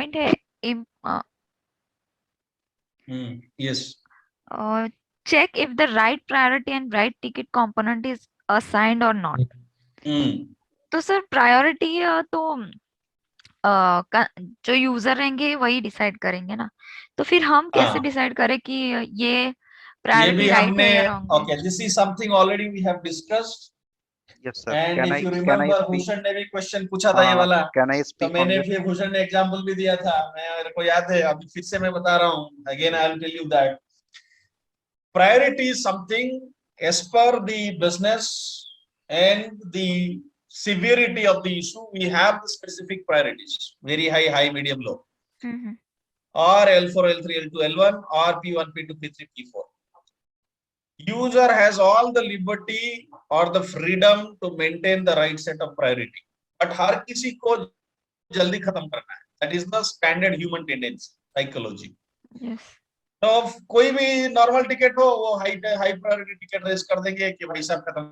Point है yes. check if the right priority and right ticket component is assigned or not. तो sir priority तो जो user रहेंगे वही डिसाइड करेंगे ना, तो फिर हम कैसे डिसाइड करें कि ये प्रायोरिटी राइट है या रॉन्ग है? Okay, this is something already we have discussed. Yes sir. And if you can I remember, speak? Bhushan ने भी क्वेश्चन पूछा था ये वाला, Can I तो speak on मैंने this? फिर भूषण ने एग्जांपल भी दिया था, मेरे को याद है, अभी फिर से मैं बता रहा हूँ. Again I will tell you that priority is something as per the business and the severity of the issue. We have the specific priorities: very high, high, medium, low, or L4, L3, L2, L1, or P1, P2, P3, P4. User has all the liberty or the freedom to maintain the right set of priority, but हर किसी को जल्दी खत्म करना है. That is the standard human tendency, psychology. Yes. तो कोई भी normal ticket हो, वो हाई प्रायोरिटी टिकट रेस कर देंगे कि भाई साहब खत्म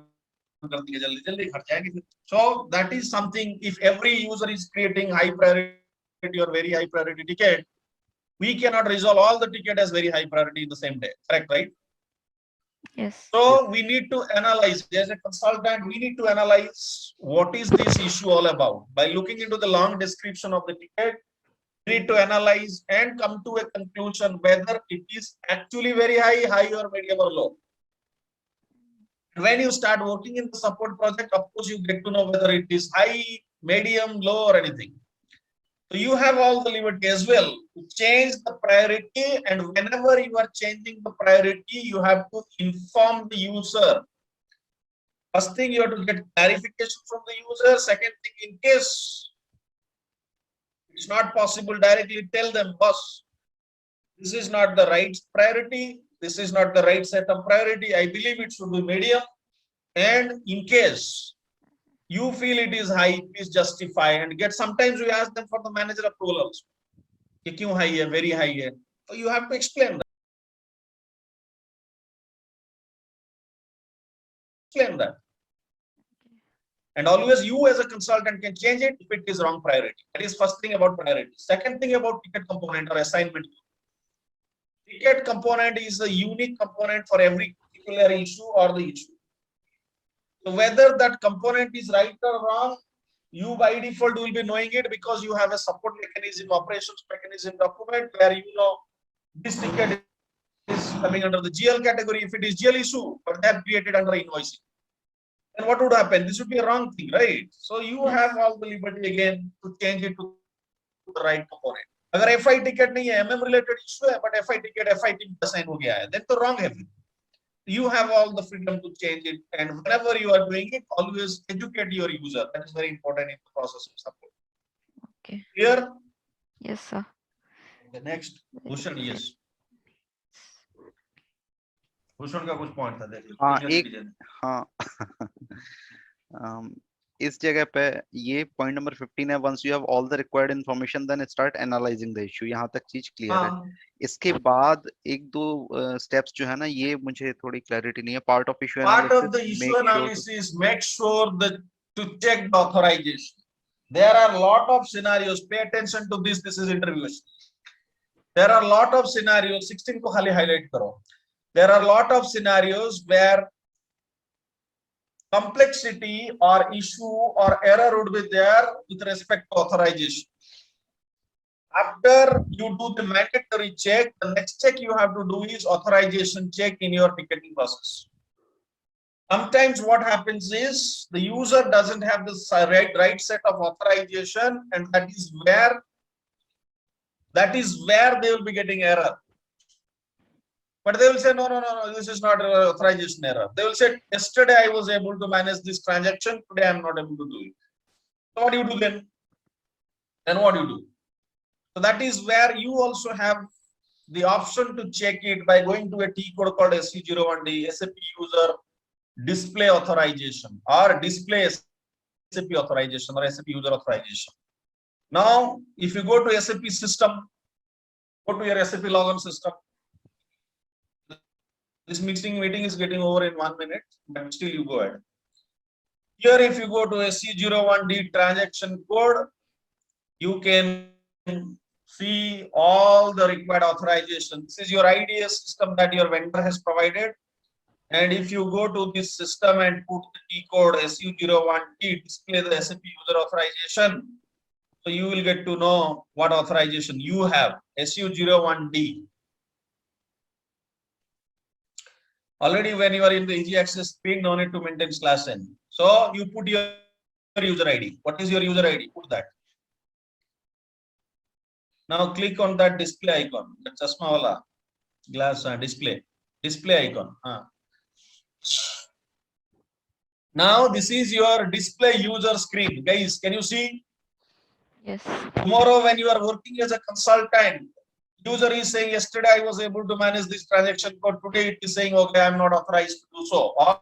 कर देंगे, जल्दी जल्दी खर्च जाएंगे. So that is something. If every user is creating high priority or very high priority ticket, we cannot resolve all the ticket as very high priority in the same day. Correct, right? Yes. So we need to analyze, as a consultant, we need to analyze what is this issue all about. By looking into the long description of the ticket, we need to analyze and come to a conclusion whether it is actually very high, or medium or low. When you start working in the support project, of course, you get to know whether it is high, medium, low, or anything. So you have all the liberty as well to change the priority, and whenever you are changing the priority, you have to inform the user. First thing, you have to get clarification from the user. Second thing, in case it's not possible, directly tell them, boss, this is not the right priority, this is not the right set of priority, I believe it should be medium, and in case you feel it is high, please justify and get. Sometimes we ask them for the manager approval also. Kyun high hai, very high hai. So you have to explain that. And always you as a consultant can change it if it is wrong priority. That is first thing about priority. Second thing about ticket component or assignment. Ticket component is a unique component for every particular issue or the issue. So whether that component is right or wrong, you by default will be knowing it because you have a support mechanism, operations mechanism document where you know this ticket is coming under the GL category. If it is GL issue, but they have created under invoicing, then what would happen? This would be a wrong thing, right? So you have all the liberty again to change it to the right component. अगर FI ticket नहीं है, MM related issue है, but FI ticket FI team assign हो गया है, then तो wrong है. You have all the freedom to change it, and whenever you are doing it, always educate your user. That is very important in the process of support. Okay. Clear? Yes, sir. The next, Bhushan, yes. Bhushan का कुछ point था, देखिए. इस जगह पे ये point number 15 है. Once you have all the required information then start analysing the issue. यहाँ तक चीज क्लियर है. इसके बाद एक दो स्टेप्स जो है ना, ये मुझे थोड़ी क्लैरिटी नहीं है. Part of issue analysis, make sure to check the authorisation. There are lot of scenarios, pay attention to this is interview. There are lot of scenarios, 16 को खाली हाईलाइट करो. There are a lot of scenarios where complexity or issue or error would be there with respect to authorization. After you do the mandatory check, the next check you have to do is authorization check in your ticketing process. Sometimes what happens is the user doesn't have the right set of authorization, and that is where they will be getting error. But they will say, no, this is not an authorization error. They will say, yesterday I was able to manage this transaction, today I am not able to do it. So what do you do then? Then what do you do? So that is where you also have the option to check it by going to a T code called SC01D, SAP user display authorization, or display SAP authorization, or SAP user authorization. Now, if you go to SAP system, go to your SAP login system. This meeting is getting over in 1 minute, but still you go ahead. Here, if you go to SC01D transaction code, you can see all the required authorization. This is your IDS system that your vendor has provided. And if you go to this system and put the T code SU01T, display the SAP user authorization. So you will get to know what authorization you have, SU01D. Already when you are in the easy access screen, no need to maintain /n. So you put your user ID. What is your user ID? Put that. Now click on that display icon, the chasma wala glass display icon. Now this is your display user screen. Guys, can you see? Yes. Tomorrow when you are working as a consultant, user is saying, yesterday I was able to manage this transaction code. Today it is saying, okay, I am not authorized to do so. Or